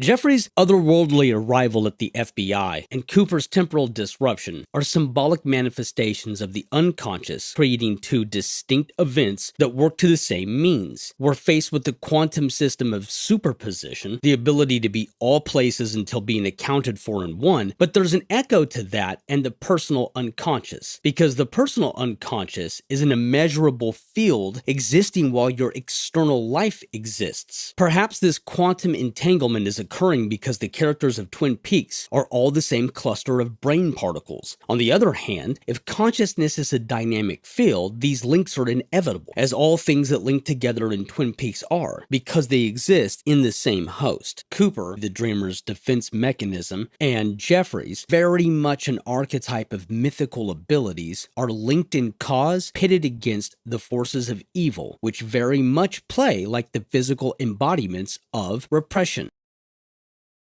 Jeffries' otherworldly arrival at the FBI and Cooper's temporal disruption are symbolic manifestations of the unconscious creating two distinct events that work to the same means. We're faced with the quantum system of superposition, the ability to be all places until being accounted for in one, but there's an echo to that and the personal unconscious, because the personal unconscious is an immeasurable field existing while your external life exists. Perhaps this quantum entanglement is occurring because the characters of Twin Peaks are all the same cluster of brain particles. On the other hand, if consciousness is a dynamic field, these links are inevitable, as all things that link together in Twin Peaks are, because they exist in the same host. Cooper, the dreamer's defense mechanism, and Jeffries, very much an archetype of mythical abilities, are linked in cause, pitted against the forces of evil, which very much play like the physical embodiments of repression.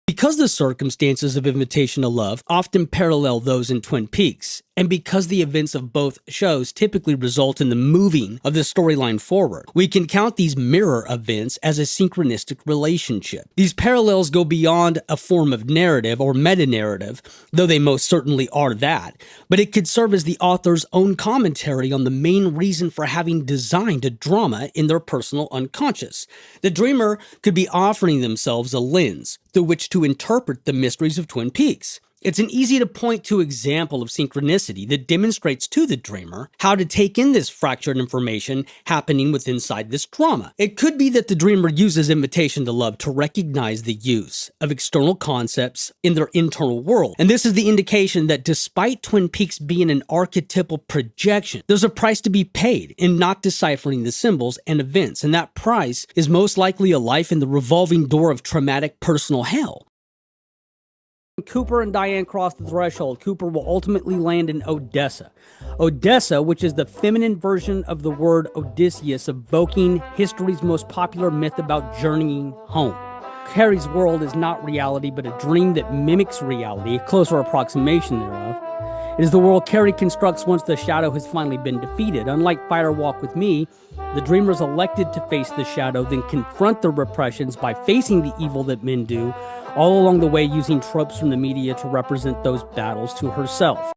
Because the circumstances of Invitation to Love often parallel those in Twin Peaks, and because the events of both shows typically result in the moving of the storyline forward, we can count these mirror events as a synchronistic relationship. These parallels go beyond a form of narrative or meta-narrative, though they most certainly are that, but it could serve as the author's own commentary on the main reason for having designed a drama in their personal unconscious. The dreamer could be offering themselves a lens through which to interpret the mysteries of Twin Peaks. It's an easy-to-point-to example of synchronicity that demonstrates to the dreamer how to take in this fractured information happening within inside this drama. It could be that the dreamer uses Invitation to Love to recognize the use of external concepts in their internal world. And this is the indication that despite Twin Peaks being an archetypal projection, there's a price to be paid in not deciphering the symbols and events, and that price is most likely a life in the revolving door of traumatic personal hell. Cooper and Diane cross the threshold. Cooper will ultimately land in Odessa. Odessa, which is the feminine version of the word Odysseus, evoking history's most popular myth about journeying home. Carrie's world is not reality, but a dream that mimics reality, a closer approximation thereof. It is the world Carrie constructs once the shadow has finally been defeated. Unlike Fight or Walk with Me, the dreamer's elected to face the shadow, then confront the repressions by facing the evil that men do, all along the way using tropes from the media to represent those battles to herself.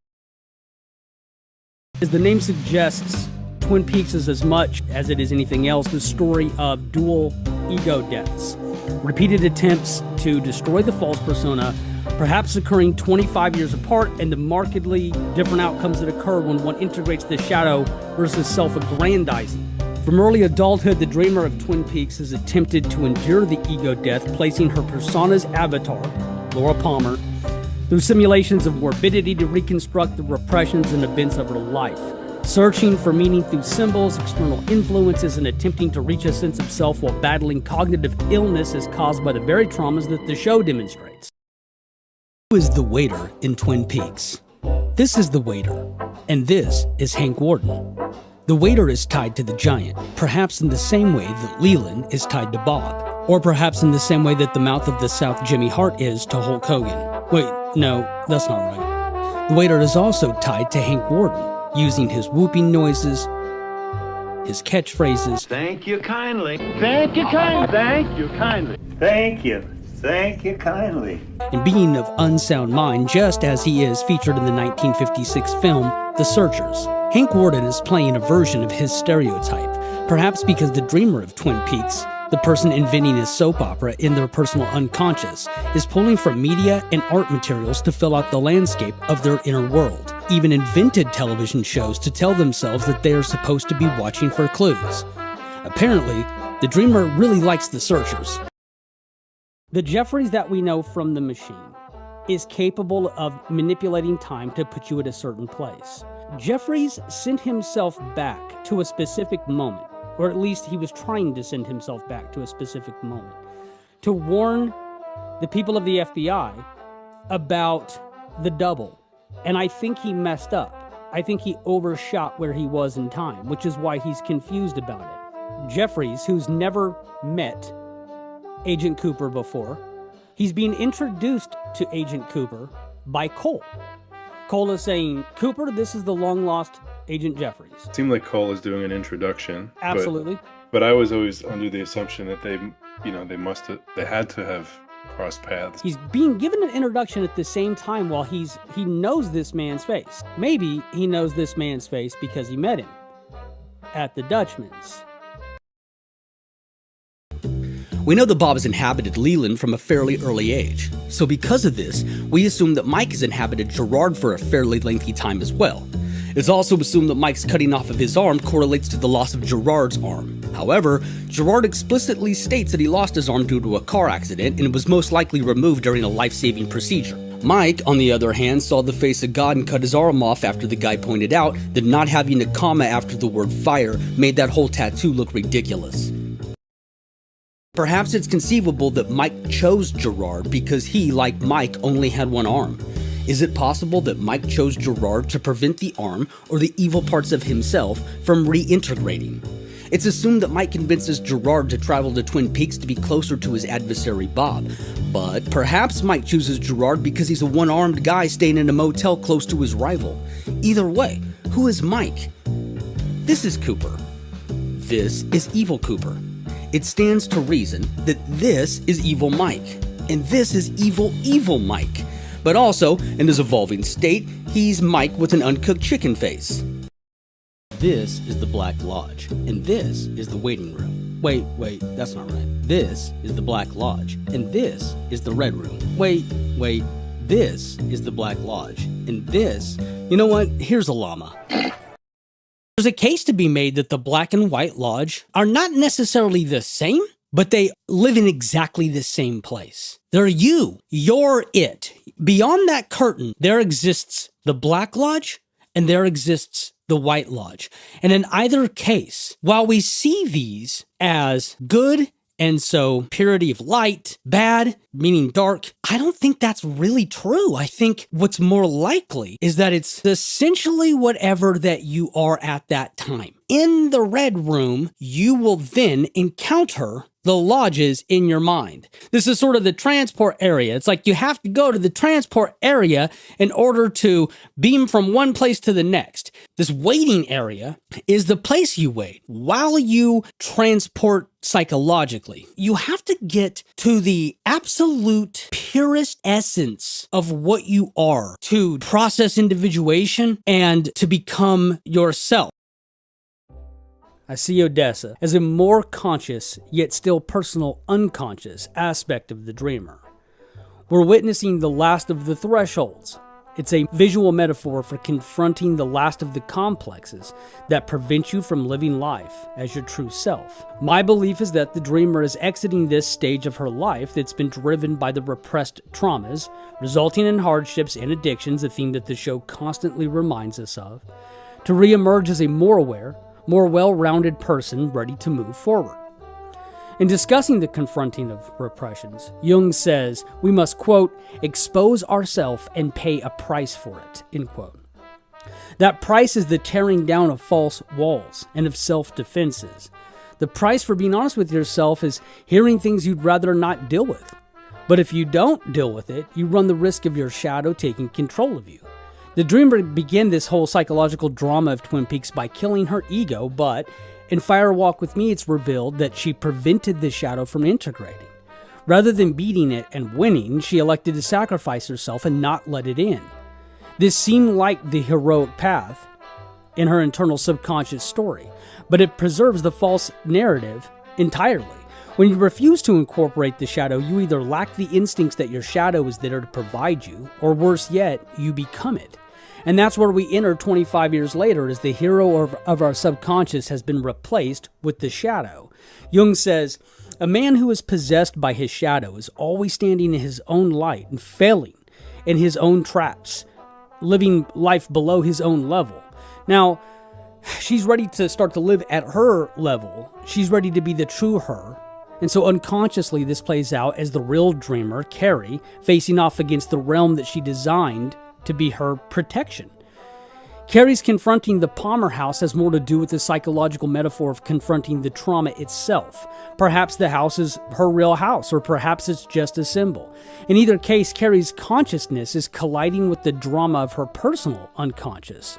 As the name suggests, Twin Peaks is as much as it is anything else the story of dual ego deaths. Repeated attempts to destroy the false persona, perhaps occurring 25 years apart, and the markedly different outcomes that occur when one integrates the shadow versus self-aggrandizing. From early adulthood, the dreamer of Twin Peaks has attempted to endure the ego death, placing her persona's avatar, Laura Palmer, through simulations of morbidity to reconstruct the repressions and events of her life, searching for meaning through symbols, external influences, and attempting to reach a sense of self while battling cognitive illness as caused by the very traumas that the show demonstrates. Who is the waiter in Twin Peaks? This is the waiter, and this is Hank Warden. The waiter is tied to the giant, perhaps in the same way that Leland is tied to Bob, or perhaps in the same way that the mouth of the South Jimmy Hart is to Hulk Hogan. Wait, no, that's not right. The waiter is also tied to Hank Warden, using his whooping noises, his catchphrases. Thank you kindly. Thank you kindly. Thank you kindly. Thank you. Thank you kindly. And being of unsound mind, just as he is featured in the 1956 film The Searchers. Hank Warden is playing a version of his stereotype, perhaps because the dreamer of Twin Peaks, the person inventing a soap opera in their personal unconscious, is pulling from media and art materials to fill out the landscape of their inner world, even invented television shows to tell themselves that they are supposed to be watching for clues. Apparently, the dreamer really likes The Searchers. The Jeffries that we know from The Machine is capable of manipulating time to put you at a certain place. Jeffries sent himself back to a specific moment, or at least he was trying to send himself back to a specific moment, to warn the people of the FBI about the double. And I think he messed up. I think he overshot where he was in time, which is why he's confused about it. Jeffries, who's never met Agent Cooper before, he's being introduced to Agent Cooper by Cole. Cole is saying, Cooper, this is the long-lost Agent Jeffries. It seemed like Cole is doing an introduction. Absolutely. But I was always under the assumption that they had to have cross paths. He's being given an introduction at the same time while he knows this man's face. Maybe he knows this man's face because he met him at the Dutchman's. We know that Bob has inhabited Leland from a fairly early age, so because of this, we assume that Mike has inhabited Gerard for a fairly lengthy time as well. It's also assumed that Mike's cutting off of his arm correlates to the loss of Gerard's arm. However, Gerard explicitly states that he lost his arm due to a car accident and was most likely removed during a life-saving procedure. Mike, on the other hand, saw the face of God and cut his arm off after the guy pointed out that not having a comma after the word fire made that whole tattoo look ridiculous. Perhaps it's conceivable that Mike chose Gerard because he, like Mike, only had one arm. Is it possible that Mike chose Gerard to prevent the arm or the evil parts of himself from reintegrating? It's assumed that Mike convinces Gerard to travel to Twin Peaks to be closer to his adversary Bob, but perhaps Mike chooses Gerard because he's a one-armed guy staying in a motel close to his rival. Either way, who is Mike? This is Cooper. This is Evil Cooper. It stands to reason that this is Evil Mike, and this is Evil Mike. But also, in his evolving state, he's Mike with an uncooked chicken face. This is the Black Lodge, and this is the waiting room. Wait, that's not right. This is the Black Lodge, and this is the Red Room. Wait, this is the Black Lodge, and this... You know what? Here's a llama. There's a case to be made that the Black and White Lodge are not necessarily the same, but they live in exactly the same place. They're you. You're it. Beyond that curtain, there exists the Black Lodge and there exists the White Lodge. And in either case, while we see these as good and so purity of light, bad, meaning dark, I don't think that's really true. I think what's more likely is that it's essentially whatever that you are at that time. In the Red Room, you will then encounter the lodges in your mind. This is sort of the transport area. It's like you have to go to the transport area in order to beam from one place to the next. This waiting area is the place you wait while you transport psychologically. You have to get to the absolute purest essence of what you are to process individuation and to become yourself. I see Odessa as a more conscious, yet still personal unconscious aspect of the dreamer. We're witnessing the last of the thresholds. It's a visual metaphor for confronting the last of the complexes that prevent you from living life as your true self. My belief is that the dreamer is exiting this stage of her life that's been driven by the repressed traumas, resulting in hardships and addictions, a theme that the show constantly reminds us of, to re-emerge as a more aware, more well-rounded person ready to move forward. In discussing the confronting of repressions, Jung says we must, quote, expose ourselves and pay a price for it, end quote. That price is the tearing down of false walls and of self-defenses. The price for being honest with yourself is hearing things you'd rather not deal with. But if you don't deal with it, you run the risk of your shadow taking control of you. The dreamer began this whole psychological drama of Twin Peaks by killing her ego, but in Fire Walk With Me, it's revealed that she prevented the shadow from integrating. Rather than beating it and winning, she elected to sacrifice herself and not let it in. This seemed like the heroic path in her internal subconscious story, but it preserves the false narrative entirely. When you refuse to incorporate the shadow, you either lack the instincts that your shadow is there to provide you, or worse yet, you become it. And that's where we enter 25 years later, as the hero of our subconscious has been replaced with the shadow. Jung says, a man who is possessed by his shadow is always standing in his own light and failing in his own traps, living life below his own level. Now, she's ready to start to live at her level. She's ready to be the true her. And so unconsciously, this plays out as the real dreamer, Carrie, facing off against the realm that she designed to be her protection. Carrie's confronting the Palmer house has more to do with the psychological metaphor of confronting the trauma itself. Perhaps the house is her real house, or perhaps it's just a symbol. In either case, Carrie's consciousness is colliding with the drama of her personal unconscious.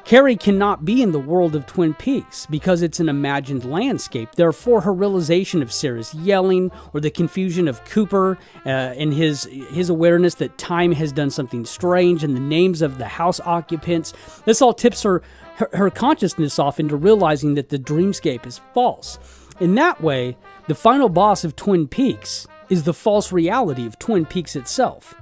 Carrie cannot be in the world of Twin Peaks because it's an imagined landscape. Therefore, her realization of Sarah's yelling or the confusion of Cooper and his awareness that time has done something strange and the names of the house occupants, this all tips her consciousness off into realizing that the dreamscape is false. In that way, the final boss of Twin Peaks is the false reality of Twin Peaks itself.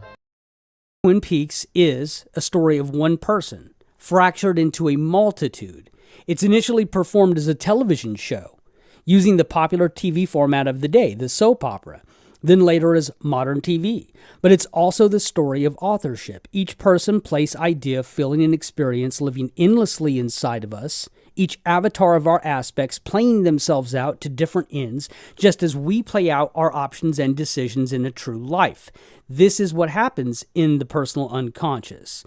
Twin Peaks is a story of one person, fractured into a multitude. It's initially performed as a television show, using the popular TV format of the day, the soap opera, then later as modern TV. But it's also the story of authorship. Each person, place, idea, feeling, and experience living endlessly inside of us, each avatar of our aspects playing themselves out to different ends, just as we play out our options and decisions in a true life. This is what happens in the personal unconscious.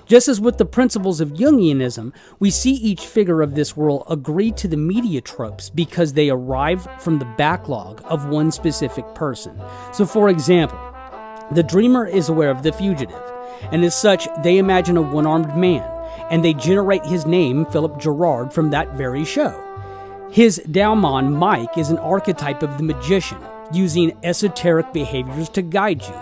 Just as with the principles of Jungianism, we see each figure of this world agree to the media tropes because they arrive from the backlog of one specific person. So for example, the dreamer is aware of the fugitive, and as such, they imagine a one-armed man, and they generate his name, Philip Gerard, from that very show. His daemon, Mike, is an archetype of the magician, using esoteric behaviors to guide you.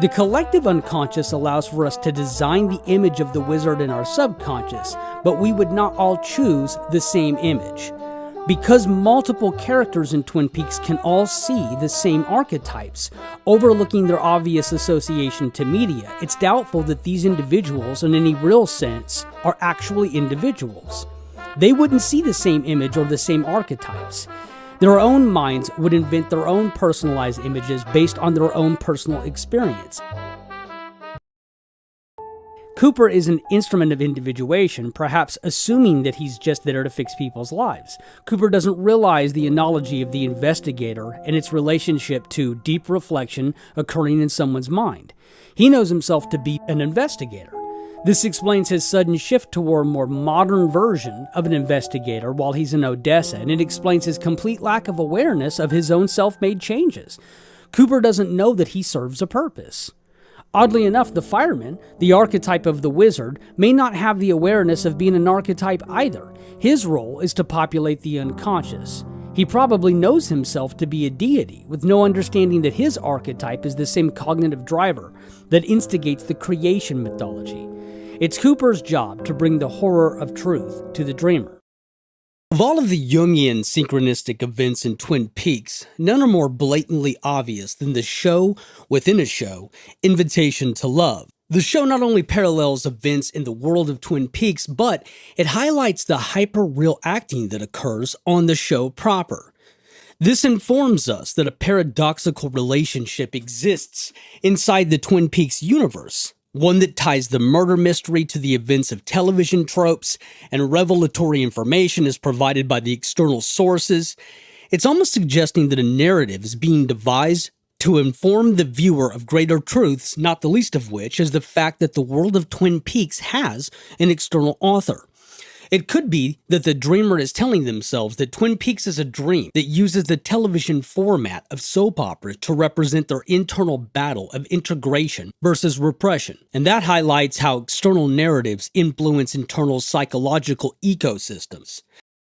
The collective unconscious allows for us to design the image of the wizard in our subconscious, but we would not all choose the same image. Because multiple characters in Twin Peaks can all see the same archetypes, overlooking their obvious association to media, it's doubtful that these individuals, in any real sense, are actually individuals. They wouldn't see the same image or the same archetypes. Their own minds would invent their own personalized images based on their own personal experience. Cooper is an instrument of individuation, perhaps assuming that he's just there to fix people's lives. Cooper doesn't realize the analogy of the investigator and its relationship to deep reflection occurring in someone's mind. He knows himself to be an investigator. This explains his sudden shift toward a more modern version of an investigator while he's in Odessa, and it explains his complete lack of awareness of his own self-made changes. Cooper doesn't know that he serves a purpose. Oddly enough, the fireman, the archetype of the wizard, may not have the awareness of being an archetype either. His role is to populate the unconscious. He probably knows himself to be a deity, with no understanding that his archetype is the same cognitive driver that instigates the creation mythology. It's Cooper's job to bring the horror of truth to the dreamer. Of all of the Jungian synchronistic events in Twin Peaks, none are more blatantly obvious than the show within a show, Invitation to Love. The show not only parallels events in the world of Twin Peaks, but it highlights the hyper-real acting that occurs on the show proper. This informs us that a paradoxical relationship exists inside the Twin Peaks universe, one that ties the murder mystery to the events of television tropes, and revelatory information is provided by the external sources. It's almost suggesting that a narrative is being devised to inform the viewer of greater truths, not the least of which is the fact that the world of Twin Peaks has an external author. It could be that the dreamer is telling themselves that Twin Peaks is a dream that uses the television format of soap opera to represent their internal battle of integration versus repression. And that highlights how external narratives influence internal psychological ecosystems.